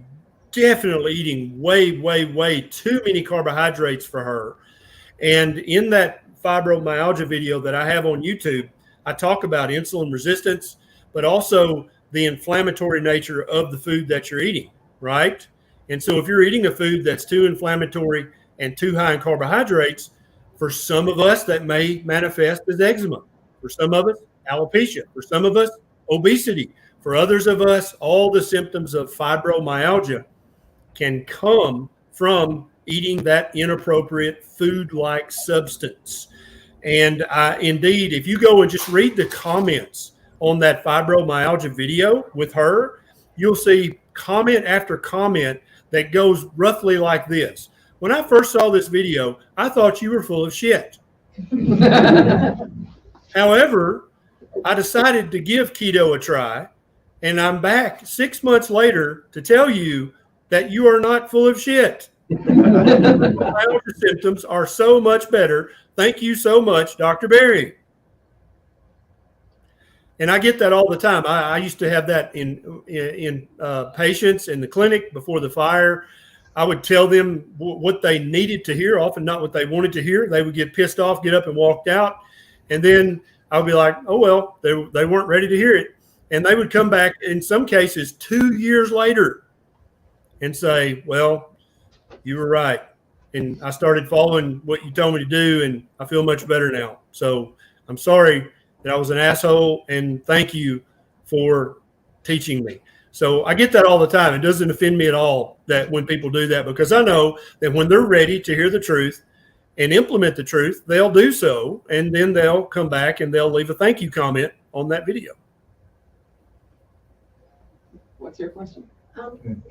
definitely eating way, way, way too many carbohydrates for her. And in that fibromyalgia video that I have on YouTube, I talk about insulin resistance, but also the inflammatory nature of the food that you're eating, right? And so if you're eating a food that's too inflammatory and too high in carbohydrates, for some of us that may manifest as eczema. For some of us, alopecia. For some of us, obesity. For others of us, all the symptoms of fibromyalgia can come from eating that inappropriate food-like substance. And indeed, if you go and just read the comments on that fibromyalgia video with her, you'll see comment after comment that goes roughly like this. When I first saw this video, I thought you were full of shit. However, I decided to give keto a try, and I'm back 6 months later to tell you that you are not full of shit. Fibromyalgia symptoms are so much better. Thank you so much, Dr. Berry. And I get that all the time. I used to have that in patients in the clinic before the fire. I would tell them what they needed to hear, often not what they wanted to hear. They would get pissed off, get up and walked out. And then I would be like, oh, well, they weren't ready to hear it. And they would come back in some cases 2 years later and say, well, you were right. And I started following what you told me to do, and I feel much better now. So I'm sorry that I was an asshole, and thank you for teaching me. So I get that all the time. It doesn't offend me at all that when people do that, because I know that when they're ready to hear the truth and implement the truth, they'll do so, and then they'll come back and they'll leave a thank you comment on that video. What's your question?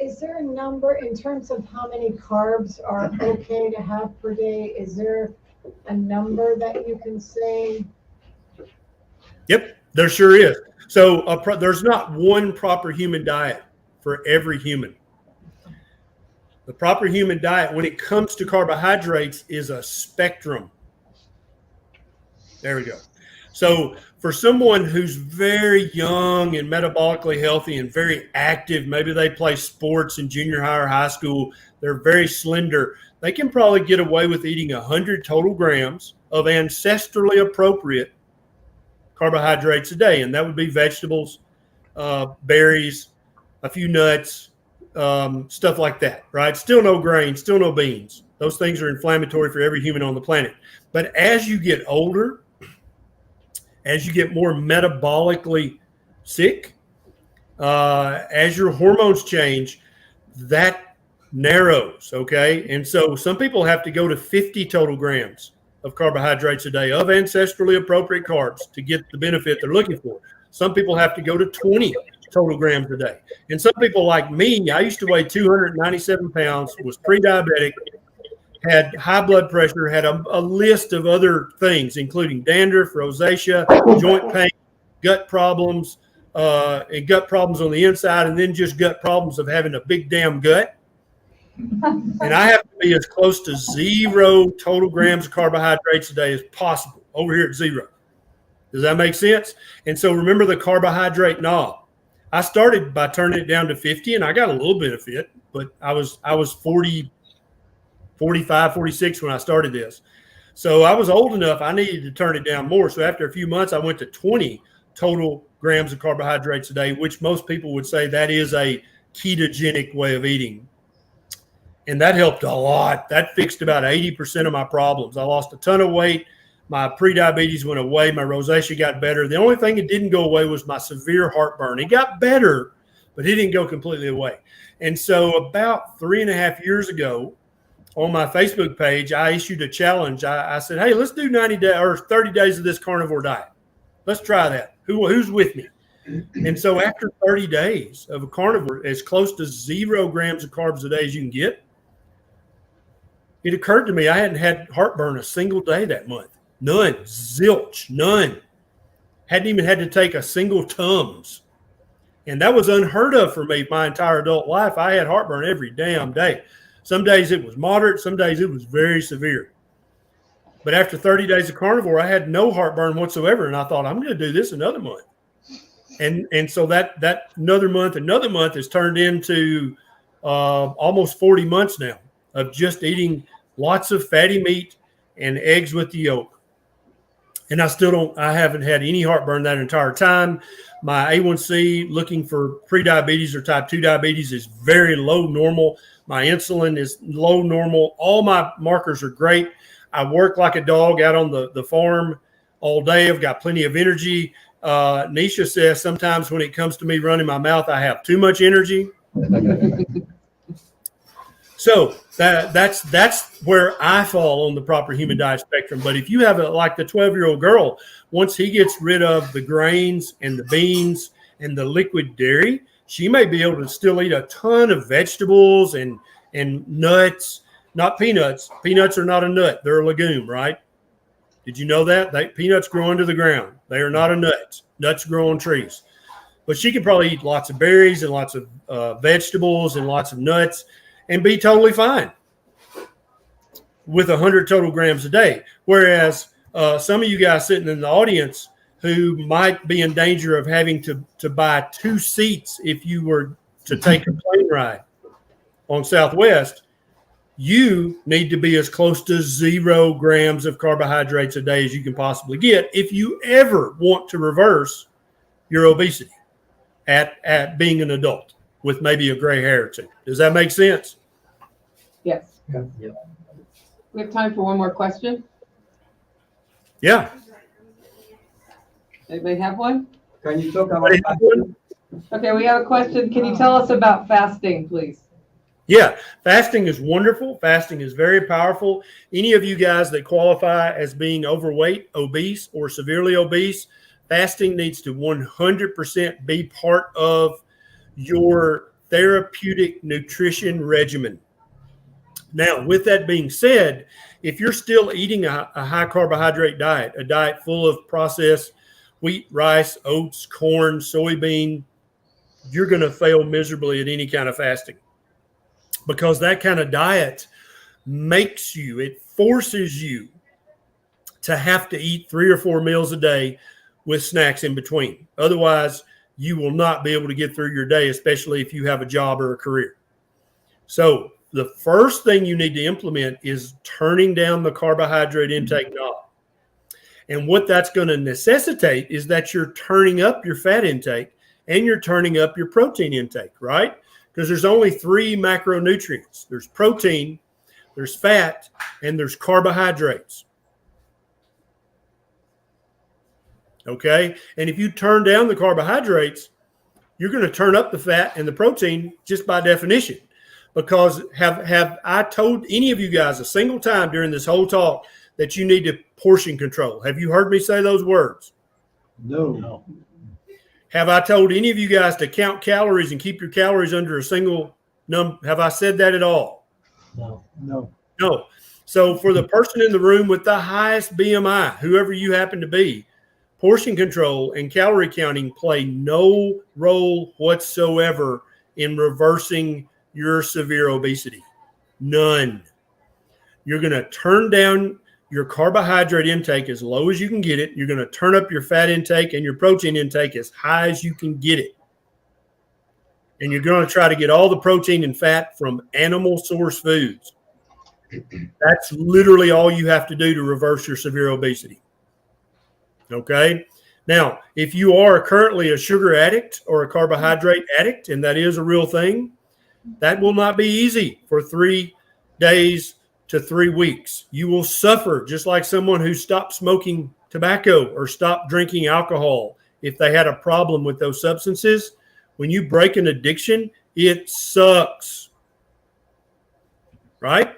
Is there a number in terms of how many carbs are okay to have per day? Is there a number that you can say? Yep, there sure is. So there's not one proper human diet for every human. The proper human diet, when it comes to carbohydrates, is a spectrum. There we go. So for someone who's very young and metabolically healthy and very active, maybe they play sports in junior high or high school, they're very slender, they can probably get away with eating 100 total grams of ancestrally appropriate carbohydrates a day. And that would be vegetables, berries, a few nuts, stuff like that, right? Still no grains, still no beans. Those things are inflammatory for every human on the planet. But as you get older, as you get more metabolically sick, as your hormones change, that narrows, okay? And so some people have to go to 50 total grams of carbohydrates a day of ancestrally appropriate carbs to get the benefit they're looking for. Some people have to go to 20 total grams a day. And some people like me, I used to weigh 297 pounds, was pre-diabetic, had high blood pressure, had a list of other things, including dandruff, rosacea, joint pain, gut problems, and gut problems on the inside, and then just gut problems of having a big damn gut. And I have to be as close to 0 total grams of carbohydrates a day as possible, over here at 0. Does that make sense? And so remember the carbohydrate knob. I started by turning it down to 50, and I got a little bit of fit, but I was 40, 45, 46 when I started this. So I was old enough, I needed to turn it down more. So after a few months, I went to 20 total grams of carbohydrates a day, which most people would say that is a ketogenic way of eating. And that helped a lot. That fixed about 80% of my problems. I lost a ton of weight. My prediabetes went away. My rosacea got better. The only thing that didn't go away was my severe heartburn. It got better, but it didn't go completely away. And so about 3.5 years ago, on my Facebook page, I issued a challenge. I said, hey, let's do 90 days or 30 days of this carnivore diet. Let's try that. Who's with me? And so after 30 days of a carnivore, as close to 0 grams of carbs a day as you can get, it occurred to me I hadn't had heartburn a single day that month. None. Zilch. None. Hadn't even had to take a single Tums. And that was unheard of for me my entire adult life. I had heartburn every damn day. Some days it was moderate. Some days it was very severe. But after 30 days of carnivore, I had no heartburn whatsoever. And I thought, I'm going to do this another month. And so that another month has turned into almost 40 months now of just eating lots of fatty meat and eggs with the yolk. And I haven't had any heartburn that entire time. My A1C, looking for prediabetes or type 2 diabetes, is very low normal. My insulin is low normal. All my markers are great. I work like a dog out on the farm all day. I've got plenty of energy. Nisha says sometimes when it comes to me running my mouth, I have too much energy. So that's where I fall on the proper human diet spectrum. But if you have like the 12-year-old girl, once he gets rid of the grains and the beans and the liquid dairy, she may be able to still eat a ton of vegetables and nuts, not peanuts. Peanuts are not a nut. They're a legume, right? Did you know that? Peanuts grow under the ground. They are not a nut. Nuts grow on trees. But she could probably eat lots of berries and lots of vegetables and lots of nuts and be totally fine with 100 total grams a day. Whereas some of you guys sitting in the audience who might be in danger of having to buy 2 seats if you were to take a plane ride on Southwest, you need to be as close to 0 grams of carbohydrates a day as you can possibly get if you ever want to reverse your obesity at being an adult with maybe a gray hair or two. Does that make sense? Yes. Yeah. We have time for one more question. Yeah. Anybody have one? Can you talk about Okay, we have a question. Can you tell us about fasting, please? Yeah, fasting is wonderful. Fasting is very powerful. Any of you guys that qualify as being overweight, obese, or severely obese, fasting needs to 100% be part of your therapeutic nutrition regimen. Now, with that being said, if you're still eating a high carbohydrate diet, a diet full of processed wheat, rice, oats, corn, soybean, you're going to fail miserably at any kind of fasting, because that kind of diet it forces you to have to eat 3 or 4 meals a day with snacks in between. Otherwise, you will not be able to get through your day, especially if you have a job or a career. So the first thing you need to implement is turning down the carbohydrate intake knob. And what that's going to necessitate is that you're turning up your fat intake and you're turning up your protein intake, right? Because there's only 3 macronutrients. There's protein, there's fat, and there's carbohydrates. Okay? And if you turn down the carbohydrates, you're going to turn up the fat and the protein just by definition. Because have I told any of you guys a single time during this whole talk that you need to portion control? Have you heard me say those words? No. Have I told any of you guys to count calories and keep your calories under a single number? Have I said that at all? No. So for the person in the room with the highest BMI, whoever you happen to be, portion control and calorie counting play no role whatsoever in reversing your severe obesity. None. You're going to turn down your carbohydrate intake as low as you can get it. You're going to turn up your fat intake and your protein intake as high as you can get it. and you're going to try to get all the protein and fat from animal source foods. That's literally all you have to do to reverse your severe obesity. Okay. Now, if you are currently a sugar addict or a carbohydrate addict, and that is a real thing, that will not be easy for 3 days to 3 weeks. You will suffer just like someone who stopped smoking tobacco or stopped drinking alcohol. If they had a problem with those substances, when you break an addiction, it sucks. Right?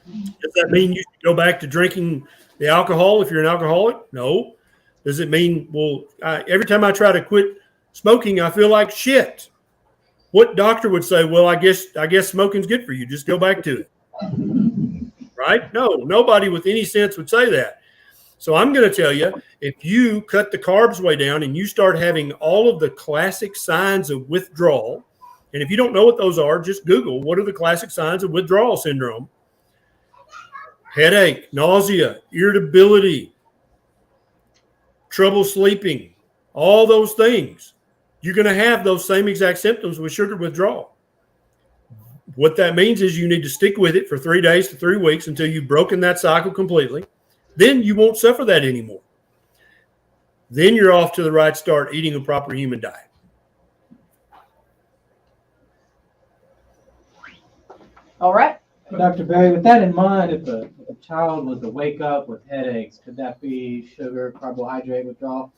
Does that mean you should go back to drinking the alcohol if you're an alcoholic? No. Does it mean, well, every time I try to quit smoking, I feel like shit? What doctor would say, well, I guess smoking's good for you. Just go back to it. Right? No, nobody with any sense would say that. So I'm going to tell you, if you cut the carbs way down and you start having all of the classic signs of withdrawal, and if you don't know what those are, just Google, what are the classic signs of withdrawal syndrome? Headache, nausea, irritability, trouble sleeping, all those things. You're going to have those same exact symptoms with sugar withdrawal. What that means is you need to stick with it for 3 days to 3 weeks until you've broken that cycle completely. Then you won't suffer that anymore. Then you're off to the right start eating a proper human diet. All right. Dr. Berry, with that in mind, if a child was to wake up with headaches, could that be sugar, carbohydrate withdrawal?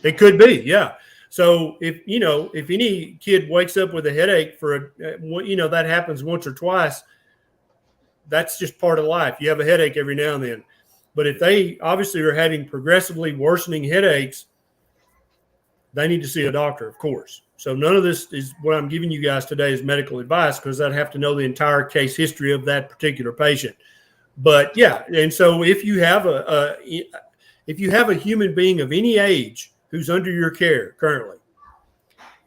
It could be, yeah. So if any kid wakes up with a headache that happens once or twice, that's just part of life. You have a headache every now and then. But if they obviously are having progressively worsening headaches, they need to see a doctor, of course. So none of this is what I'm giving you guys today is medical advice, because I'd have to know the entire case history of that particular patient. But yeah, and so if you have a human being of any age who's under your care currently,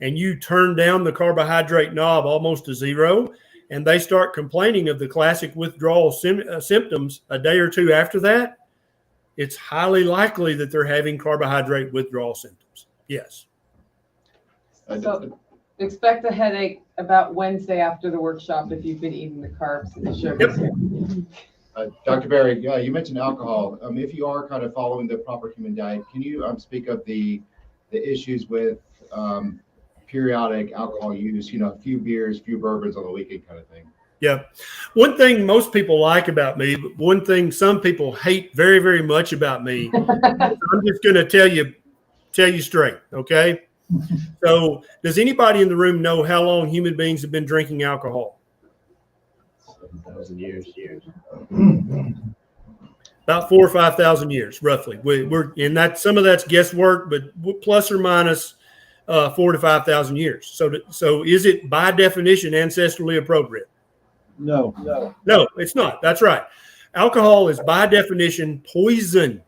and you turn down the carbohydrate knob almost to zero, and they start complaining of the classic withdrawal symptoms a day or two after that, it's highly likely that they're having carbohydrate withdrawal symptoms. Yes. So expect a headache about Wednesday after the workshop if you've been eating the carbs and the sugars. Yep. Dr. Berry, you mentioned alcohol. If you are kind of following the proper human diet, can you speak of the issues with periodic alcohol use, a few beers, few bourbons on the weekend kind of thing? Yeah. One thing most people like about me, but one thing some people hate very, very much about me, I'm just going to tell you straight, okay? So does anybody in the room know how long human beings have been drinking alcohol? 7,000 years. About 4,000 or 5,000 years, roughly. And that some of that's guesswork, but plus or minus 4,000 to 5,000 years. So is it by definition ancestrally appropriate? No. No, it's not. That's right. Alcohol is by definition poison.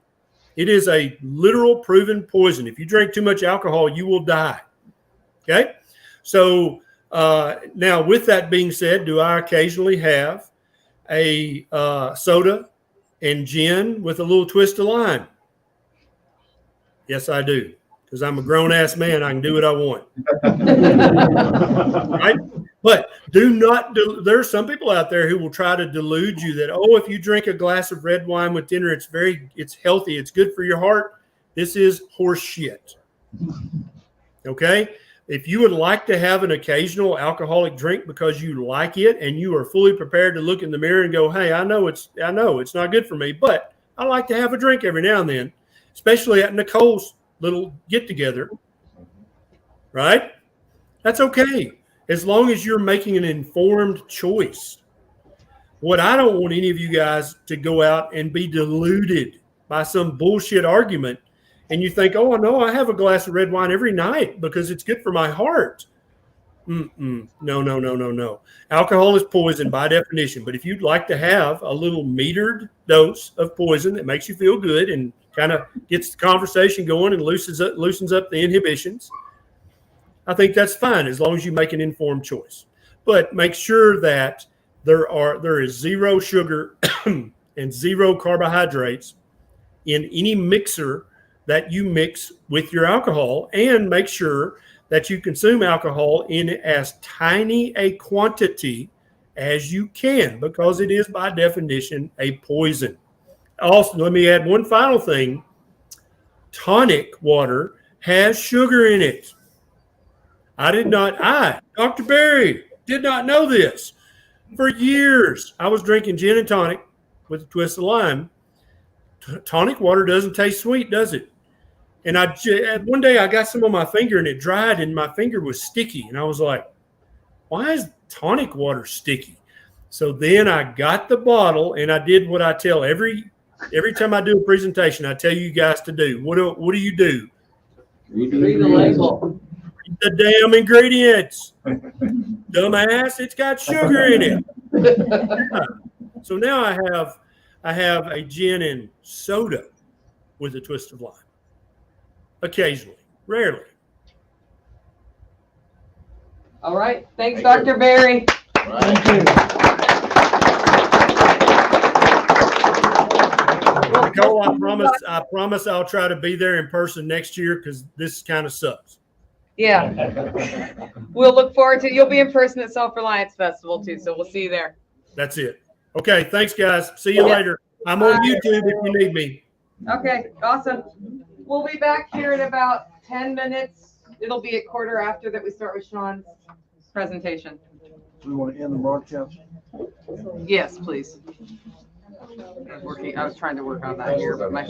It is a literal proven poison. If you drink too much alcohol, you will die. Okay? So now with that being said, do I occasionally have a soda and gin with a little twist of lime? Yes, I do. Because I'm a grown-ass man. I can do what I want. Right? But do not there are some people out there who will try to delude you that, if you drink a glass of red wine with dinner, it's healthy, it's good for your heart. This is horse shit. Okay? If you would like to have an occasional alcoholic drink because you like it and you are fully prepared to look in the mirror and go, hey, I know it's not good for me, but I like to have a drink every now and then, especially at Nicole's little get-together, right? That's okay, as long as you're making an informed choice. What I don't want any of you guys to go out and be deluded by some bullshit argument, and you think, no, I have a glass of red wine every night because it's good for my heart. No. Alcohol is poison by definition, but if you'd like to have a little metered dose of poison that makes you feel good and kind of gets the conversation going and loosens up the inhibitions, I think that's fine as long as you make an informed choice. But make sure that there is zero sugar and zero carbohydrates in any mixer that you mix with your alcohol, and make sure that you consume alcohol in as tiny a quantity as you can, because it is by definition a poison. Also, let me add one final thing. Tonic water has sugar in it. Dr. Berry, did not know this. For years, I was drinking gin and tonic with a twist of lime. Tonic water doesn't taste sweet, does it? And one day I got some on my finger and it dried and my finger was sticky. And I was like, why is tonic water sticky? So then I got the bottle and I did what I tell every time I do a presentation, I tell you guys to do. What do you do? Read the label. Read the damn ingredients. Dumbass, it's got sugar in it. Yeah. So now I have a gin and soda with a twist of lime. Occasionally, rarely. All right. Thanks, Thank Dr. Berry. Right. Nicole, I promise I'll try to be there in person next year because this kind of sucks. Yeah. We'll look forward to, you'll be in person at Self-Reliance Festival too, so we'll see you there. That's it. Okay, thanks guys. See you later. I'm on YouTube if you need me. Okay, awesome. We'll be back here in about 10 minutes. It'll be a quarter after that we start with Sean's presentation. We want to end the broadcast. Yes, please. I was trying to work on that here, but my